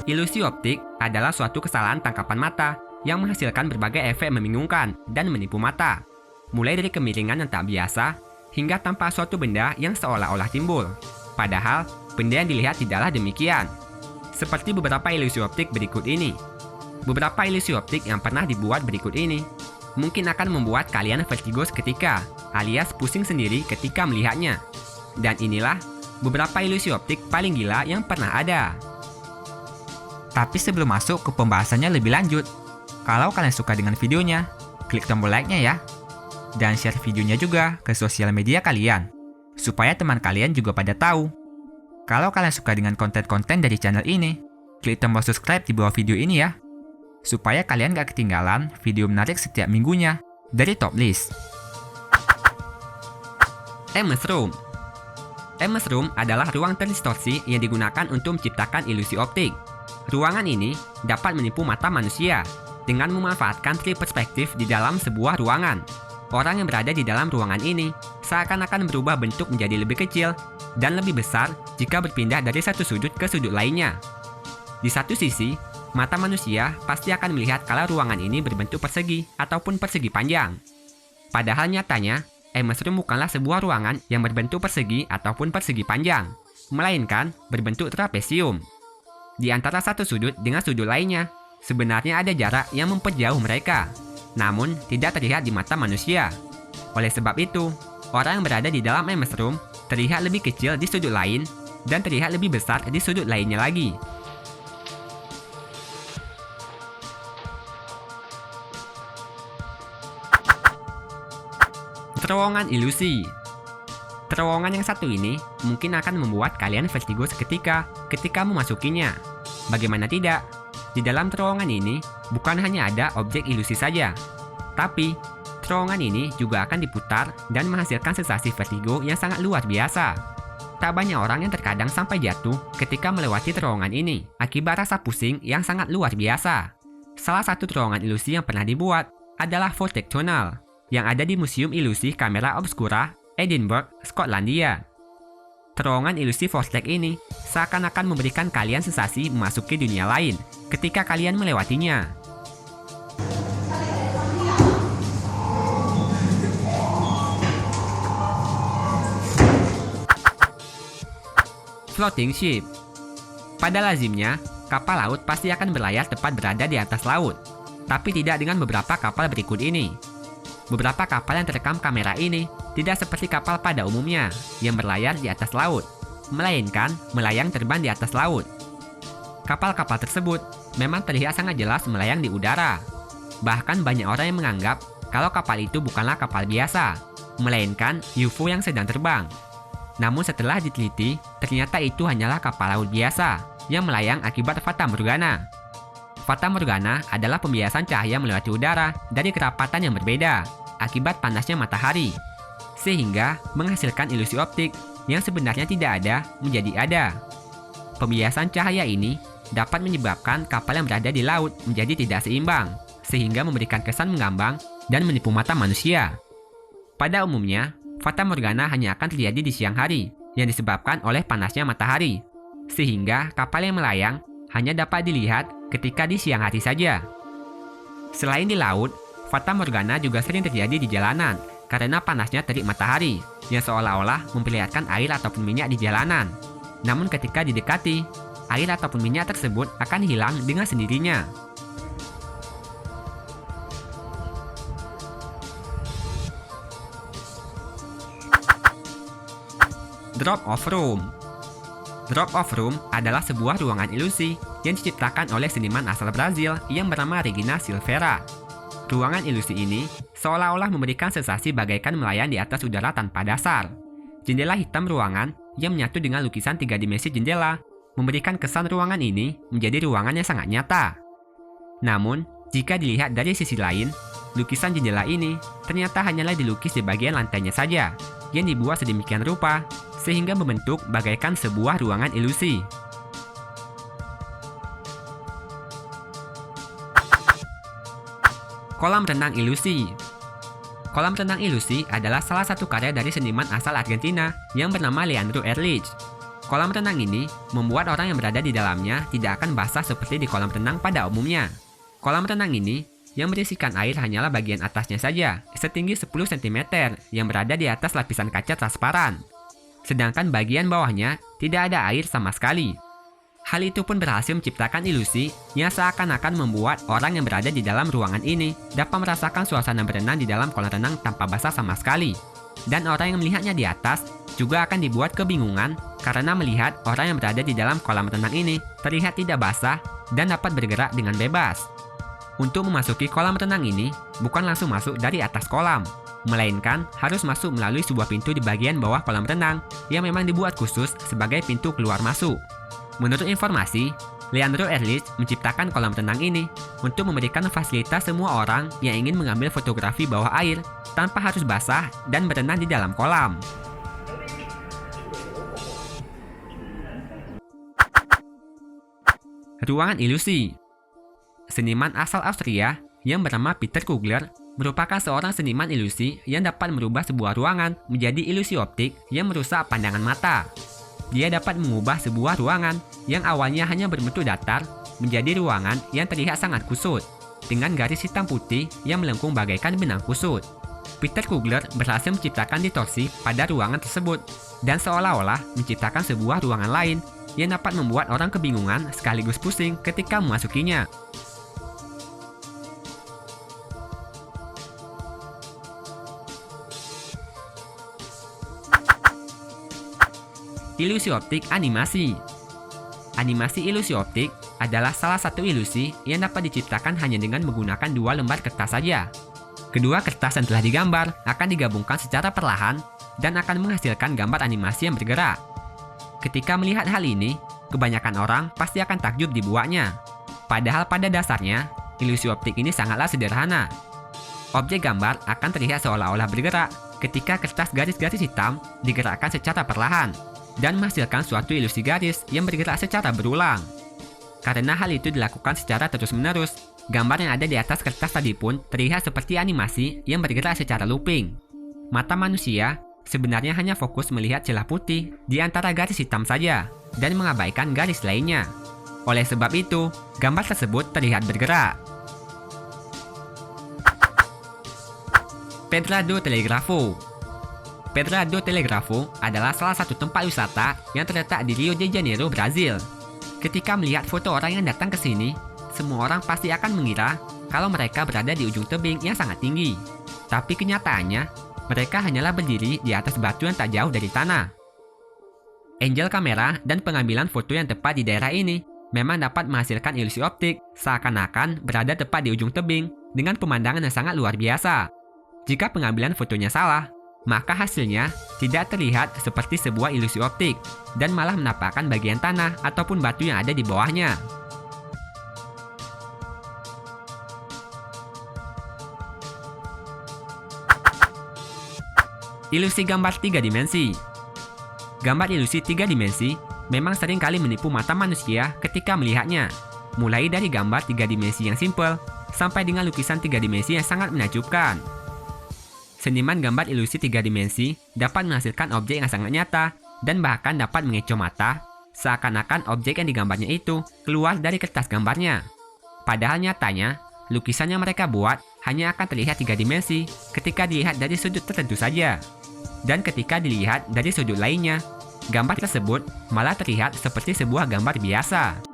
Ilusi optik adalah suatu kesalahan tangkapan mata yang menghasilkan berbagai efek membingungkan dan menipu mata. Mulai dari kemiringan yang tak biasa, hingga tampak suatu benda yang seolah-olah timbul. Padahal, benda yang dilihat tidaklah demikian. Seperti beberapa ilusi optik berikut ini. Beberapa ilusi optik yang pernah dibuat berikut ini mungkin akan membuat kalian vertigo seketika, alias pusing sendiri ketika melihatnya. Dan inilah beberapa ilusi optik paling gila yang pernah ada. Tapi sebelum masuk ke pembahasannya lebih lanjut, kalau kalian suka dengan videonya, klik tombol like-nya ya. Dan share videonya juga ke sosial media kalian, supaya teman kalian juga pada tahu. Kalau kalian suka dengan konten-konten dari channel ini, klik tombol subscribe di bawah video ini ya, supaya kalian gak ketinggalan video menarik setiap minggunya dari Top List. MS Room. MS Room adalah ruang terdistorsi yang digunakan untuk menciptakan ilusi optik. Ruangan ini dapat menipu mata manusia dengan memanfaatkan trik perspektif di dalam sebuah ruangan. Orang yang berada di dalam ruangan ini seakan-akan berubah bentuk menjadi lebih kecil dan lebih besar jika berpindah dari satu sudut ke sudut lainnya. Di satu sisi, mata manusia pasti akan melihat kalau ruangan ini berbentuk persegi ataupun persegi panjang. Padahal nyatanya, MS Room bukanlah sebuah ruangan yang berbentuk persegi ataupun persegi panjang, melainkan berbentuk trapesium. Di antara satu sudut dengan sudut lainnya, sebenarnya ada jarak yang memperjauh mereka, namun tidak terlihat di mata manusia. Oleh sebab itu, orang yang berada di dalam MS Room terlihat lebih kecil di sudut lain dan terlihat lebih besar di sudut lainnya lagi. Terowongan ilusi. Terowongan yang satu ini mungkin akan membuat kalian vertigo seketika ketika memasukinya. Bagaimana tidak? Di dalam terowongan ini bukan hanya ada objek ilusi saja, tapi terowongan ini juga akan diputar dan menghasilkan sensasi vertigo yang sangat luar biasa. Tak banyak orang yang terkadang sampai jatuh ketika melewati terowongan ini akibat rasa pusing yang sangat luar biasa. Salah satu terowongan ilusi yang pernah dibuat adalah Vortex Tunnel yang ada di Museum Ilusi Kamera Obscura, Edinburgh, Skotlandia. Terowongan ilusi vortex ini seakan-akan memberikan kalian sensasi memasuki dunia lain ketika kalian melewatinya. Floating ship. Pada lazimnya, kapal laut pasti akan berlayar tepat berada di atas laut, tapi tidak dengan beberapa kapal berikut ini. Beberapa kapal yang terekam kamera ini tidak seperti kapal pada umumnya yang berlayar di atas laut, melainkan melayang terbang di atas laut. Kapal-kapal tersebut memang terlihat sangat jelas melayang di udara. Bahkan banyak orang yang menganggap kalau kapal itu bukanlah kapal biasa, melainkan UFO yang sedang terbang. Namun setelah diteliti, ternyata itu hanyalah kapal laut biasa yang melayang akibat fata morgana. Fata morgana adalah pembiasan cahaya melewati udara dari kerapatan yang berbeda akibat panasnya matahari, sehingga menghasilkan ilusi optik yang sebenarnya tidak ada menjadi ada. Pembiasan cahaya ini dapat menyebabkan kapal yang berada di laut menjadi tidak seimbang, sehingga memberikan kesan mengambang dan menipu mata manusia. Pada umumnya, fata morgana hanya akan terjadi di siang hari yang disebabkan oleh panasnya matahari, sehingga kapal yang melayang hanya dapat dilihat ketika di siang hari saja. Selain di laut, fata morgana juga sering terjadi di jalanan karena panasnya terik matahari yang seolah-olah memperlihatkan air ataupun minyak di jalanan. Namun ketika didekati, air ataupun minyak tersebut akan hilang dengan sendirinya. Drop-off room. Drop-off room adalah sebuah ruangan ilusi yang diciptakan oleh seniman asal Brazil yang bernama Regina Silveira. Ruangan ilusi ini seolah-olah memberikan sensasi bagaikan melayang di atas udara tanpa dasar. Jendela hitam ruangan yang menyatu dengan lukisan 3 dimensi jendela memberikan kesan ruangan ini menjadi ruangan yang sangat nyata. Namun, jika dilihat dari sisi lain, lukisan jendela ini ternyata hanyalah dilukis di bagian lantainya saja, yang dibuat sedemikian rupa sehingga membentuk bagaikan sebuah ruangan ilusi. Kolam renang ilusi. Kolam renang ilusi adalah salah satu karya dari seniman asal Argentina yang bernama Leandro Ehrlich. Kolam renang ini membuat orang yang berada di dalamnya tidak akan basah seperti di kolam renang pada umumnya. Kolam renang ini yang berisikan air hanyalah bagian atasnya saja, setinggi 10 cm yang berada di atas lapisan kaca transparan. Sedangkan bagian bawahnya tidak ada air sama sekali. Hal itu pun berhasil menciptakan ilusi yang seakan-akan membuat orang yang berada di dalam ruangan ini dapat merasakan suasana berenang di dalam kolam renang tanpa basah sama sekali. Dan orang yang melihatnya di atas juga akan dibuat kebingungan karena melihat orang yang berada di dalam kolam renang ini terlihat tidak basah dan dapat bergerak dengan bebas. Untuk memasuki kolam renang ini bukan langsung masuk dari atas kolam, melainkan harus masuk melalui sebuah pintu di bagian bawah kolam renang yang memang dibuat khusus sebagai pintu keluar masuk. Menurut informasi, Leandro Erlich menciptakan kolam renang ini untuk memberikan fasilitas semua orang yang ingin mengambil fotografi bawah air tanpa harus basah dan berenang di dalam kolam. Ruangan ilusi. Seniman asal Austria yang bernama Peter Kugler merupakan seorang seniman ilusi yang dapat merubah sebuah ruangan menjadi ilusi optik yang merusak pandangan mata. Dia dapat mengubah sebuah ruangan yang awalnya hanya berbentuk datar menjadi ruangan yang terlihat sangat kusut, dengan garis hitam putih yang melengkung bagaikan benang kusut. Peter Kugler berhasil menciptakan distorsi pada ruangan tersebut, dan seolah-olah menciptakan sebuah ruangan lain yang dapat membuat orang kebingungan sekaligus pusing ketika memasukinya. Ilusi optik animasi. Animasi ilusi optik adalah salah satu ilusi yang dapat diciptakan hanya dengan menggunakan 2 lembar kertas saja. Kedua kertas yang telah digambar akan digabungkan secara perlahan dan akan menghasilkan gambar animasi yang bergerak. Ketika melihat hal ini, kebanyakan orang pasti akan takjub dibuatnya. Padahal pada dasarnya, ilusi optik ini sangatlah sederhana. Objek gambar akan terlihat seolah-olah bergerak ketika kertas garis-garis hitam digerakkan secara perlahan dan menghasilkan suatu ilusi garis yang bergerak secara berulang. Karena hal itu dilakukan secara terus-menerus, gambar yang ada di atas kertas tadi pun terlihat seperti animasi yang bergerak secara looping. Mata manusia sebenarnya hanya fokus melihat celah putih di antara garis hitam saja dan mengabaikan garis lainnya. Oleh sebab itu, gambar tersebut terlihat bergerak. Pedra do Telegrafo. Pedra do Telegrafo adalah salah satu tempat wisata yang terletak di Rio de Janeiro, Brazil. Ketika melihat foto orang yang datang ke sini, semua orang pasti akan mengira kalau mereka berada di ujung tebing yang sangat tinggi. Tapi kenyataannya, mereka hanyalah berdiri di atas batu yang tak jauh dari tanah. Angle kamera dan pengambilan foto yang tepat di daerah ini memang dapat menghasilkan ilusi optik seakan-akan berada tepat di ujung tebing dengan pemandangan yang sangat luar biasa. Jika pengambilan fotonya salah, maka hasilnya tidak terlihat seperti sebuah ilusi optik dan malah menampakkan bagian tanah ataupun batu yang ada di bawahnya. Ilusi gambar 3 dimensi. Gambar ilusi 3 dimensi memang sering kali menipu mata manusia ketika melihatnya, mulai dari gambar 3 dimensi yang simpel sampai dengan lukisan 3 dimensi yang sangat menakjubkan. Seniman gambar ilusi 3 dimensi dapat menghasilkan objek yang sangat nyata dan bahkan dapat mengecoh mata, seakan-akan objek yang digambarnya itu keluar dari kertas gambarnya. Padahal nyatanya, lukisan yang mereka buat hanya akan terlihat 3 dimensi ketika dilihat dari sudut tertentu saja. Dan ketika dilihat dari sudut lainnya, gambar tersebut malah terlihat seperti sebuah gambar biasa.